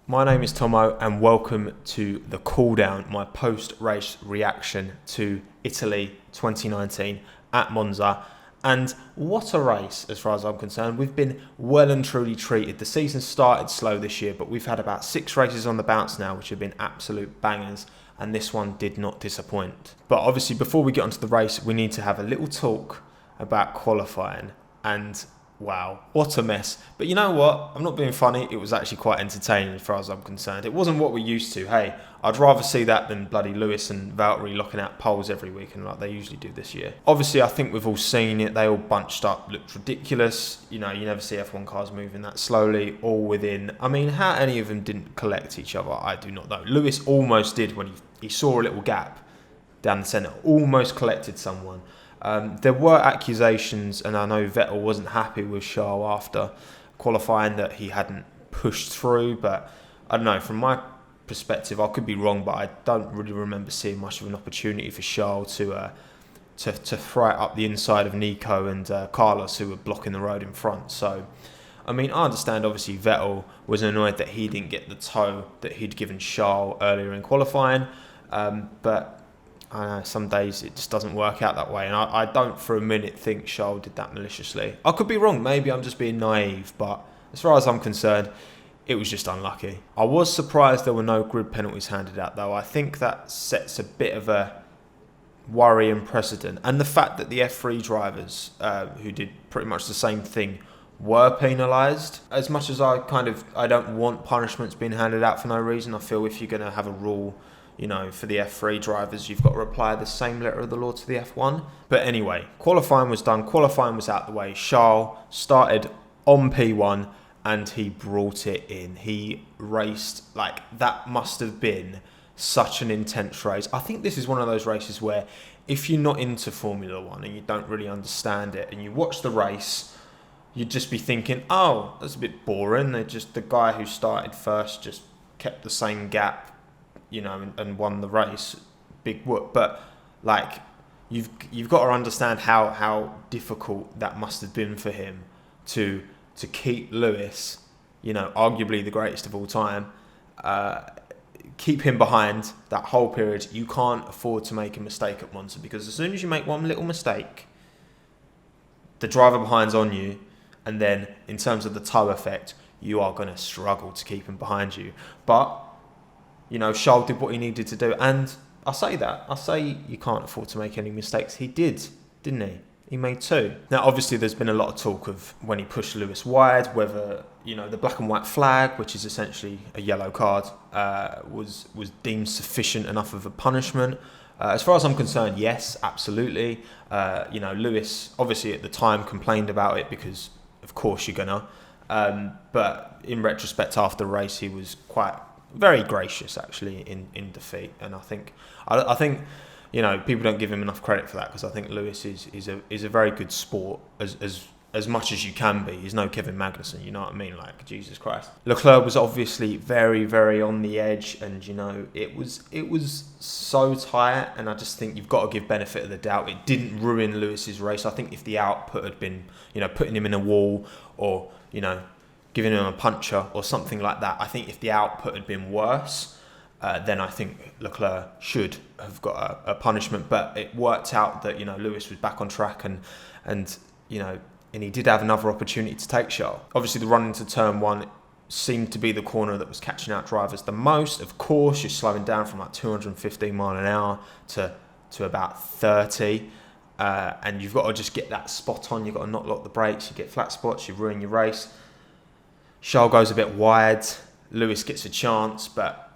My name is Tomo and welcome to the Cool Down, my post-race reaction to Italy 2019 at Monza. And what a race as far as I'm concerned. We've been well and truly treated. The season started slow this year, but we've had about 6 races on the bounce now, which have been absolute bangers. And this one did not disappoint. But obviously, before we get onto the race, we need to have a little talk about qualifying. And wow, what a mess. But you know what? I'm not being funny. It was actually quite entertaining as far as I'm concerned. It wasn't what we're used to. Hey, I'd rather see that than bloody Lewis and Valtteri locking out poles every weekend like they usually do this year. Obviously, I think we've all seen it. They all bunched up, looked ridiculous. You know, you never see F1 cars moving that slowly, all within. I mean, how any of them didn't collect each other, I do not know. Lewis almost did when he saw a little gap down the centre, almost collected someone. There were accusations, and I know Vettel wasn't happy with Charles after qualifying that he hadn't pushed through, but I don't know, from my perspective, I could be wrong, but I don't really remember seeing much of an opportunity for Charles to throw it up the inside of Nico and Carlos, who were blocking the road in front. So, I mean, I understand obviously Vettel was annoyed that he didn't get the toe that he'd given Charles earlier in qualifying, but I know some days it just doesn't work out that way, and I don't for a minute think Charles did that maliciously. I could be wrong, maybe I'm just being naive, but as far as I'm concerned, it was just unlucky. I was surprised there were no grid penalties handed out though. I think that sets a bit of a worrying precedent, and the fact that the F3 drivers, who did pretty much the same thing, were penalised. As much as I don't want punishments being handed out for no reason, I feel if you're going to have a rule, you know, for the F3 drivers, you've got to apply the same letter of the law to the F1. But anyway, qualifying was done. Qualifying was out the way. Charles started on P1 and he brought it in. He raced like that. Must have been such an intense race. I think this is one of those races where if you're not into Formula One and you don't really understand it and you watch the race, you'd just be thinking, oh, that's a bit boring. The guy who started first just kept the same gap, you know, and won the race, big whoop. But like, you've got to understand how difficult that must have been for him to keep Lewis, you know, arguably the greatest of all time, keep him behind that whole period. You can't afford to make a mistake at Monza, because as soon as you make one little mistake, the driver behind's on you, and then in terms of the toe effect, you are going to struggle to keep him behind you. But you know, Charles did what he needed to do. And I say you can't afford to make any mistakes. He did, didn't he? He made 2. Now, obviously, there's been a lot of talk of when he pushed Lewis wide, whether, you know, the black and white flag, which is essentially a yellow card, was deemed sufficient enough of a punishment. As far as I'm concerned, yes, absolutely. You know, Lewis, obviously, at the time complained about it because, of course, you're going to. But in retrospect, after the race, he was very gracious actually in defeat, and I think you know, people don't give him enough credit for that, because I think Lewis is a very good sport as much as you can be. He's no Kevin Magnussen, you know what I mean? Like, Jesus Christ. Leclerc was obviously very, very on the edge, and you know, it was so tight, and I just think you've got to give benefit of the doubt. It didn't ruin Lewis's race. I think if the output had been, you know, putting him in a wall, or, you know, giving him a puncher or something like that, I think if the output had been worse, then I think Leclerc should have got a punishment. But it worked out that, you know, Lewis was back on track, and you know, and he did have another opportunity to take Charles. Obviously, the run into turn 1 seemed to be the corner that was catching out drivers the most. Of course, you're slowing down from like 215 mile an hour to about 30. And you've got to just get that spot on. You've got to not lock the brakes. You get flat spots, you ruin your race. Charles goes a bit wide. Lewis gets a chance, but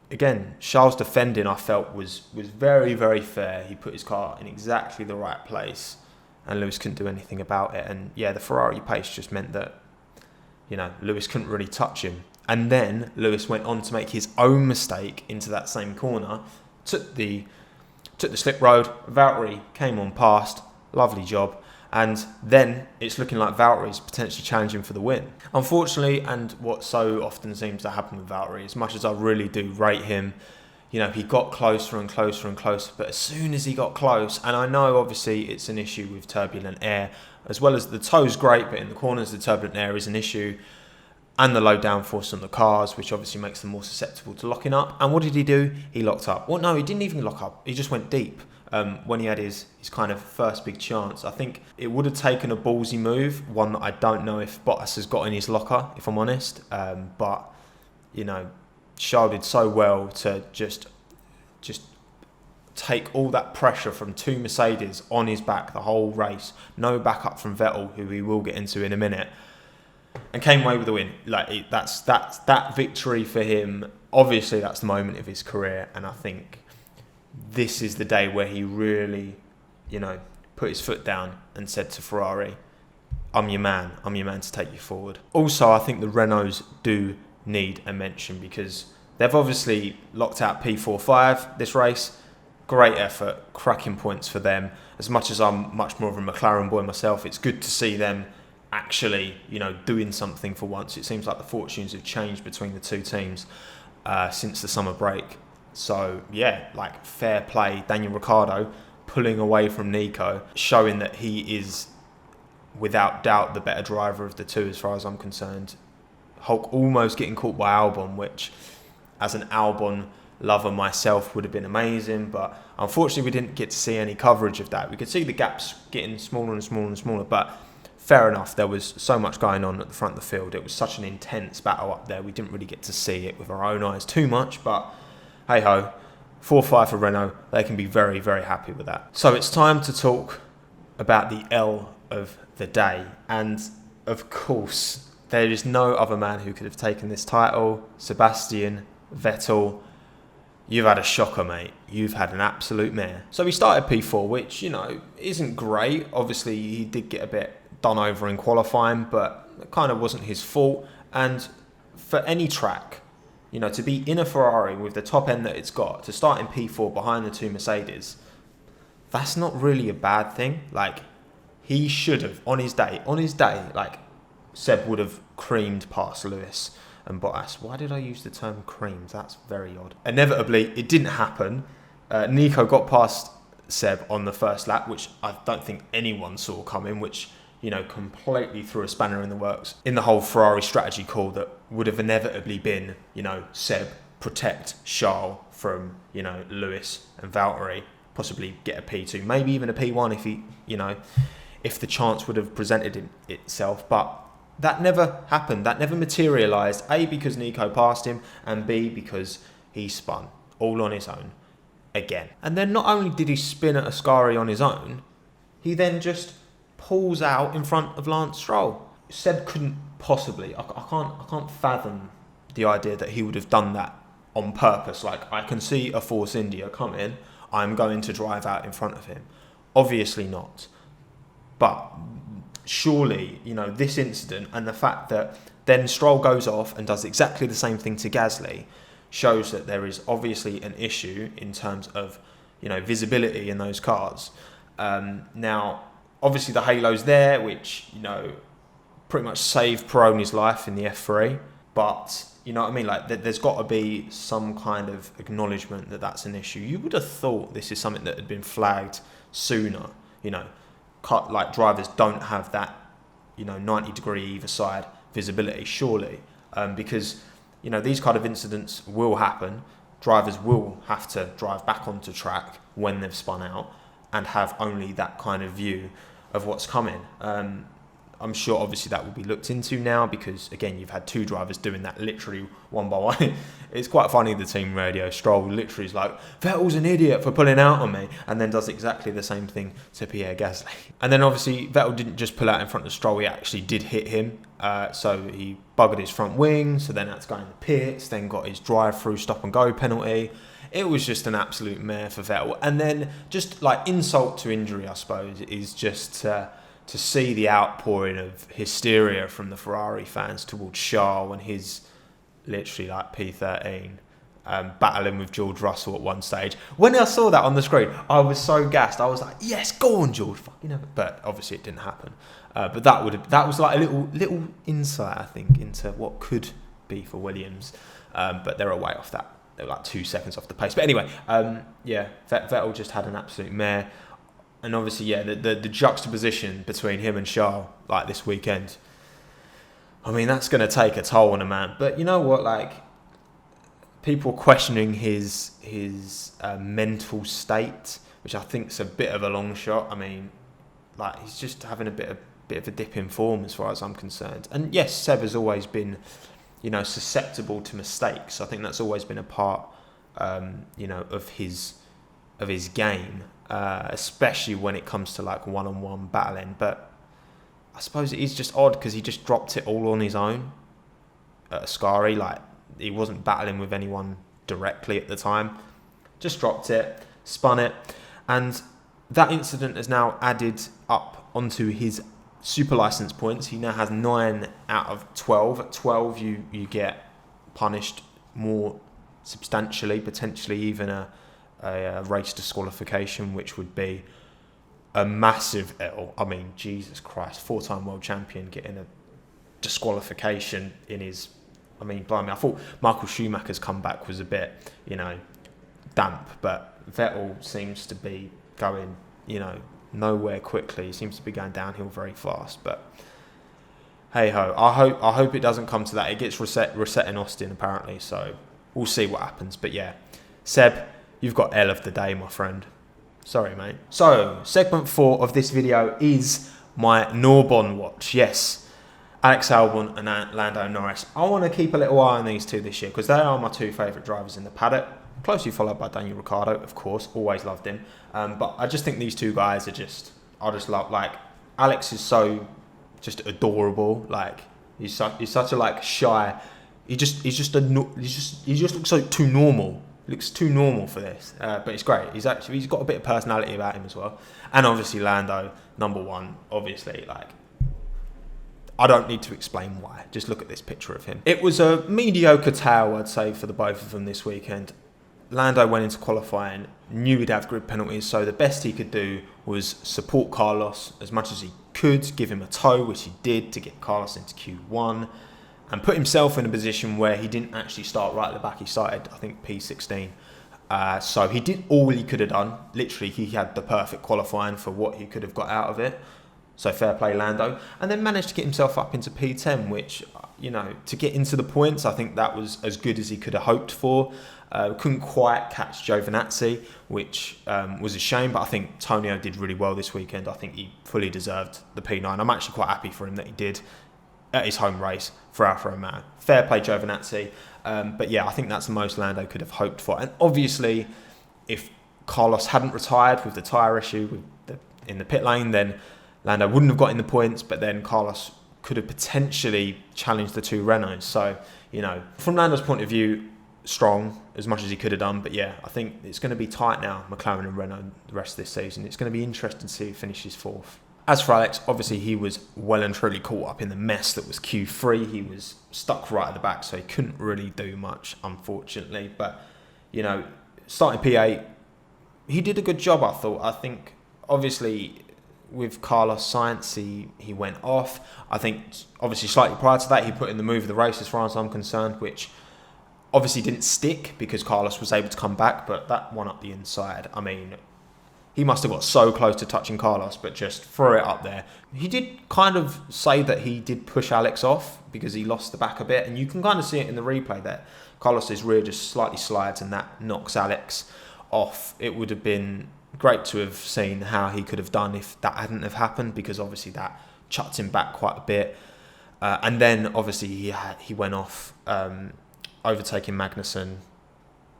again, Charles' defending, I felt, was very, very fair. He put his car in exactly the right place, and Lewis couldn't do anything about it. And yeah, the Ferrari pace just meant that, you know, Lewis couldn't really touch him. And then Lewis went on to make his own mistake into that same corner, took the slip road. Valtteri came on past, lovely job. And then it's looking like Valtteri's potentially challenging for the win. Unfortunately, and what so often seems to happen with Valtteri, as much as I really do rate him, you know, he got closer and closer and closer. But as soon as he got close, and I know obviously it's an issue with turbulent air, as well as the toe's great, but in the corners the turbulent air is an issue. and the low downforce on the cars, which obviously makes them more susceptible to locking up. And what did he do? He locked up. Well, no, he didn't even lock up. He just went deep when he had his kind of first big chance. I think it would have taken a ballsy move, one that I don't know if Bottas has got in his locker, if I'm honest. But, Charles did so well to just take all that pressure from two Mercedes on his back the whole race. No backup from Vettel, who we will get into in a minute, and came away with the win. Like that's that victory for him. Obviously, that's the moment of his career, and I think this is the day where he really, put his foot down and said to Ferrari, "I'm your man. I'm your man to take you forward." Also, I think the Renaults do need a mention because they've obviously locked out P45 this race. Great effort, cracking points for them. As much as I'm much more of a McLaren boy myself, it's good to see them actually, doing something for once. It seems like the fortunes have changed between the two teams since the summer break. So, fair play. Daniel Ricciardo pulling away from Nico, showing that he is, without doubt, the better driver of the two as far as I'm concerned. Hulk almost getting caught by Albon, which, as an Albon lover myself, would have been amazing, but unfortunately we didn't get to see any coverage of that. We could see the gaps getting smaller and smaller and smaller, but fair enough, there was so much going on at the front of the field. It was such an intense battle up there. We didn't really get to see it with our own eyes too much, but hey ho, 4-5 for Renault. They can be very, very happy with that. So it's time to talk about the L of the day, and of course there is no other man who could have taken this title. Sebastian Vettel, you've had a shocker, mate. You've had an absolute mare. So he started P4, which, isn't great. Obviously, he did get a bit done over in qualifying, but it kind of wasn't his fault. And for any track, to be in a Ferrari with the top end that it's got, to start in P4 behind the two Mercedes, that's not really a bad thing. He should have, on his day, Seb would have creamed past Lewis and Bottas. Why did I use the term creams? That's very odd. Inevitably, it didn't happen. Nico got past Seb on the first lap, which I don't think anyone saw coming, which, completely threw a spanner in the works in the whole Ferrari strategy call that would have inevitably been, Seb, protect Charles from, Lewis and Valtteri, possibly get a P2, maybe even a P1 if he, if the chance would have presented itself. But that never happened. That never materialised. A, because Nico passed him, and B, because he spun all on his own again. And then not only did he spin at Ascari on his own, he then just pulls out in front of Lance Stroll. Seb couldn't possibly. I can't fathom the idea that he would have done that on purpose. I can see a Force India coming. I'm going to drive out in front of him. Obviously not. But surely, this incident and the fact that then Stroll goes off and does exactly the same thing to Gasly shows that there is obviously an issue in terms of, visibility in those cars. Now, obviously the halo's there, which, pretty much saved Pironi's life in the F3. But, you know what I mean? There's got to be some kind of acknowledgement that that's an issue. You would have thought this is something that had been flagged sooner, drivers don't have that, 90-degree either side visibility, surely, because, these kind of incidents will happen. Drivers will have to drive back onto track when they've spun out and have only that kind of view of what's coming. I'm sure obviously that will be looked into now because, again, you've had two drivers doing that literally one by one. It's quite funny, the team radio. Stroll literally is like, Vettel's an idiot for pulling out on me, and then does exactly the same thing to Pierre Gasly. And then obviously Vettel didn't just pull out in front of Stroll, he actually did hit him. So he buggered his front wing, so then that's going to the pits, then got his drive-through stop-and-go penalty. It was just an absolute mare for Vettel. And then just insult to injury, I suppose, is just to see the outpouring of hysteria from the Ferrari fans towards Charles and his literally P13 battling with George Russell at one stage. When I saw that on the screen, I was so gassed. I was like, yes, go on, George. Fucking hell. But obviously it didn't happen. But that was a little insight, I think, into what could be for Williams. But they're way off that. They were 2 seconds off the pace. But anyway, Vettel just had an absolute mare. And obviously, the juxtaposition between him and Charles, this weekend, I mean, that's going to take a toll on a man. But you know what? Like, people questioning his mental state, which I think is a bit of a long shot. I mean, like, he's just having a bit of a dip in form as far as I'm concerned. And yes, Seb has always been, susceptible to mistakes. I think that's always been a part, of his game, especially when it comes to like one-on-one battling. But I suppose it is just odd because he just dropped it all on his own at Ascari. Like, he wasn't battling with anyone directly at the time. Just dropped it, spun it, and that incident has now added up onto his super license points. He now has 9 out of 12. At 12, you get punished more substantially, potentially even a race disqualification, which would be a massive L. I mean, Jesus Christ, 4-time world champion getting a disqualification in his... I mean, blimey, I thought Michael Schumacher's comeback was a bit, damp, but Vettel seems to be going, nowhere quickly. He seems to be going downhill very fast, but hey ho, I hope it doesn't come to that. It gets reset in Austin apparently, so we'll see what happens. But yeah, Seb, you've got L of the day, my friend. Sorry, mate. So, segment 4 of this video is my Norbon watch. Yes, Alex Albon and Lando Norris. I want to keep a little eye on these two this year because they are my 2 favourite drivers in the paddock. Closely followed by Daniel Ricciardo, of course. Always loved him. But I just think these two guys are I just love, like, Alex is so just adorable. Like, he's such a, like, shy. He just looks so too normal. Looks too normal for this, but it's great. He's got a bit of personality about him as well, and obviously Lando, number 1. Obviously, like, I don't need to explain why. Just look at this picture of him. It was a mediocre tale, I'd say, for the both of them this weekend. Lando went into qualifying, knew he'd have grid penalties, so the best he could do was support Carlos as much as he could, give him a tow, which he did to get Carlos into Q1. And put himself in a position where he didn't actually start right at the back. He started, I think, P16. So he did all he could have done. Literally, he had the perfect qualifying for what he could have got out of it. So fair play, Lando. And then managed to get himself up into P10, which, to get into the points, I think that was as good as he could have hoped for. Couldn't quite catch Giovinazzi, which was a shame. But I think Tonio did really well this weekend. I think he fully deserved the P9. I'm actually quite happy for him that he did at his home race for Alfa Romeo. Fair play, Giovinazzi. But yeah, I think that's the most Lando could have hoped for. And obviously, if Carlos hadn't retired with the tyre issue in the pit lane, then Lando wouldn't have got in the points, but then Carlos could have potentially challenged the 2 Renaults. So, from Lando's point of view, strong as much as he could have done. But yeah, I think it's going to be tight now, McLaren and Renault, the rest of this season. It's going to be interesting to see who finishes 4th. As for Alex, obviously he was well and truly caught up in the mess that was Q3. He was stuck right at the back, so he couldn't really do much, unfortunately. But, starting P8, he did a good job, I thought. I think, obviously, with Carlos Sainz, he went off. I think, obviously, slightly prior to that, he put in the move of the race, as far as I'm concerned, which obviously didn't stick because Carlos was able to come back, but that one up the inside, I mean, he must have got so close to touching Carlos, but just threw it up there. He did kind of say that he did push Alex off because he lost the back a bit, and you can kind of see it in the replay that Carlos's rear just slightly slides and that knocks Alex off. It would have been great to have seen how he could have done if that hadn't have happened, because obviously that chucked him back quite a bit. And then obviously he went off, overtaking Magnussen,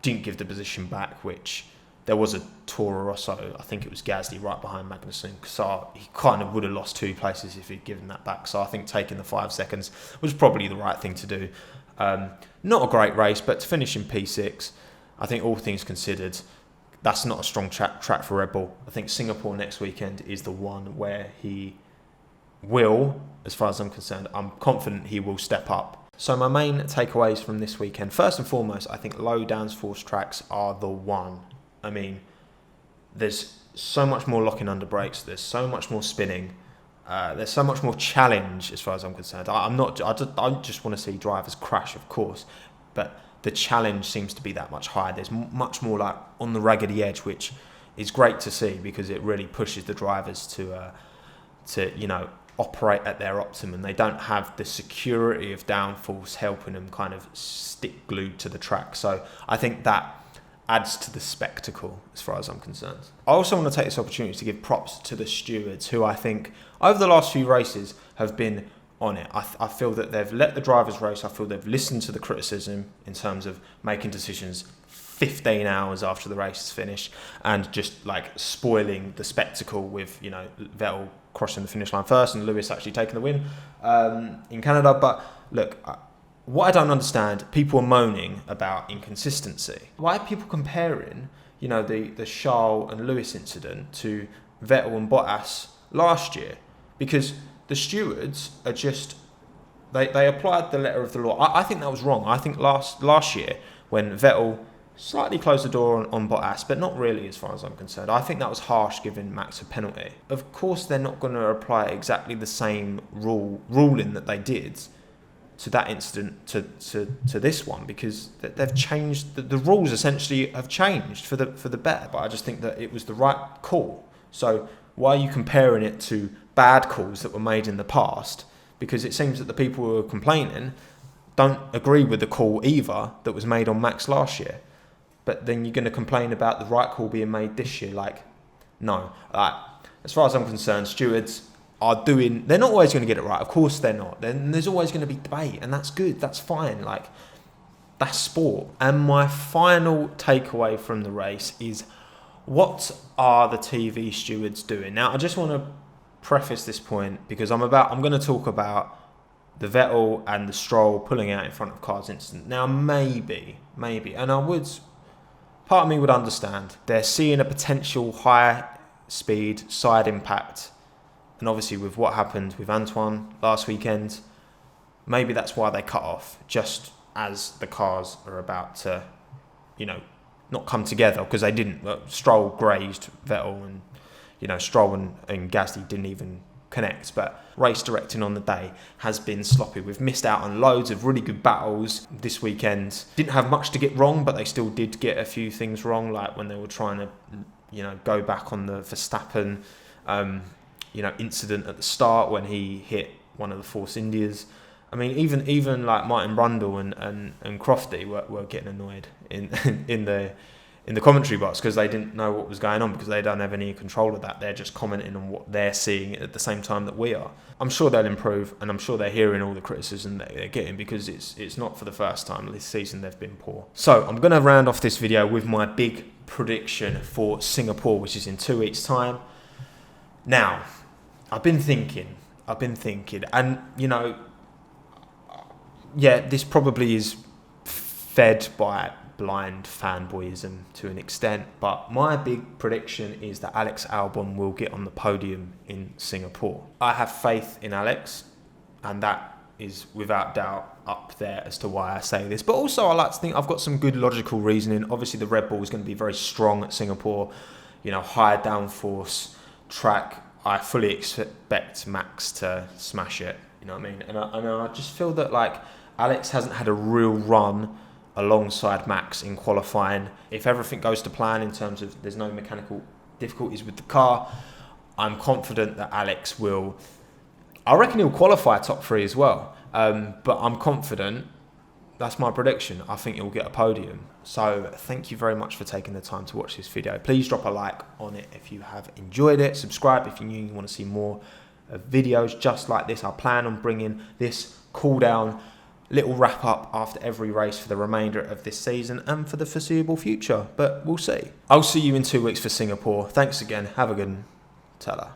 didn't give the position back, which... There was a Toro Rosso, I think it was Gasly, right behind Magnussen. So he kind of would have lost 2 places if he'd given that back. So I think taking the 5 seconds was probably the right thing to do. Not a great race, but to finish in P6, I think all things considered, that's not a strong track for Red Bull. I think Singapore next weekend is the one where he will, as far as I'm concerned, I'm confident he will step up. So my main takeaways from this weekend, first and foremost, I think low downforce tracks are the one. I mean, there's so much more locking under brakes. There's so much more spinning. There's so much more challenge as far as I'm concerned. I just want to see drivers crash, of course, but the challenge seems to be that much higher. There's much more like on the raggedy edge, which is great to see because it really pushes the drivers to operate at their optimum. They don't have the security of downforce helping them kind of stick glued to the track. So I think that adds to the spectacle as far as I'm concerned. I also want to take this opportunity to give props to the stewards, who I think over the last few races have been on it. I feel that they've let the drivers race. I feel they've listened to the criticism in terms of making decisions 15 hours after the race is finished and just like spoiling the spectacle with, you know, Vettel crossing the finish line first and Lewis actually taking the win in Canada. But look, what I don't understand, people are moaning about inconsistency. Why are people comparing, you know, the Charles and Lewis incident to Vettel and Bottas last year? Because the stewards are just, they applied the letter of the law. I think that was wrong. I think last year when Vettel slightly closed the door on Bottas, but not really as far as I'm concerned, I think that was harsh giving Max a penalty. Of course they're not going to apply exactly the same ruling that they did to that incident to this one, because they've changed, the rules essentially have changed for the better. But I just think that it was the right call. So why are you comparing it to bad calls that were made in the past? Because it seems that the people who are complaining don't agree with the call either that was made on Max last year. But then you're going to complain about the right call being made this year. Like, no. As far as I'm concerned, stewards are they're not always going to get it right. Of course they're not. Then there's always going to be debate, and that's good. That's fine. Like, that's sport. And my final takeaway from the race is, what are the TV stewards doing? Now, I just want to preface this point because I'm going to talk about the Vettel and the Stroll pulling out in front of cars incident. Now, maybe, and part of me would understand. They're seeing a potential high speed side impact. And obviously with what happened with Antoine last weekend, maybe that's why they cut off just as the cars are about to, you know, not come together, because they didn't. Stroll grazed Vettel and, you know, Stroll and Gasly didn't even connect. But race directing on the day has been sloppy. We've missed out on loads of really good battles this weekend. Didn't have much to get wrong, but they still did get a few things wrong, like when they were trying to, you know, go back on the Verstappen incident at the start when he hit one of the Force Indias. I mean, even like Martin Brundle and Crofty were getting annoyed in the commentary box because they didn't know what was going on, because they don't have any control of that. They're just commenting on what they're seeing at the same time that we are. I'm sure they'll improve, and I'm sure they're hearing all the criticism that they're getting, because it's not for the first time this season they've been poor. So I'm going to round off this video with my big prediction for Singapore, which is in 2 weeks' time. Now, I've been thinking, and, you know, yeah, this probably is fed by blind fanboyism to an extent, but my big prediction is that Alex Albon will get on the podium in Singapore. I have faith in Alex, and that is without doubt up there as to why I say this. But also I like to think I've got some good logical reasoning. Obviously the Red Bull is going to be very strong at Singapore, you know, high downforce track. I fully expect Max to smash it, you know what I mean? And I just feel that, like, Alex hasn't had a real run alongside Max in qualifying. If everything goes to plan in terms of there's no mechanical difficulties with the car, I'm confident that Alex will, I reckon he'll qualify top 3 as well. But I'm confident, that's my prediction, I think he'll get a podium. So thank you very much for taking the time to watch this video. Please drop a like on it if you have enjoyed it. Subscribe if you want to see more videos just like this. I plan on bringing this cool down little wrap up after every race for the remainder of this season and for the foreseeable future, but we'll see. I'll see you in 2 weeks for Singapore. Thanks again. Have a good one. Ta-ra.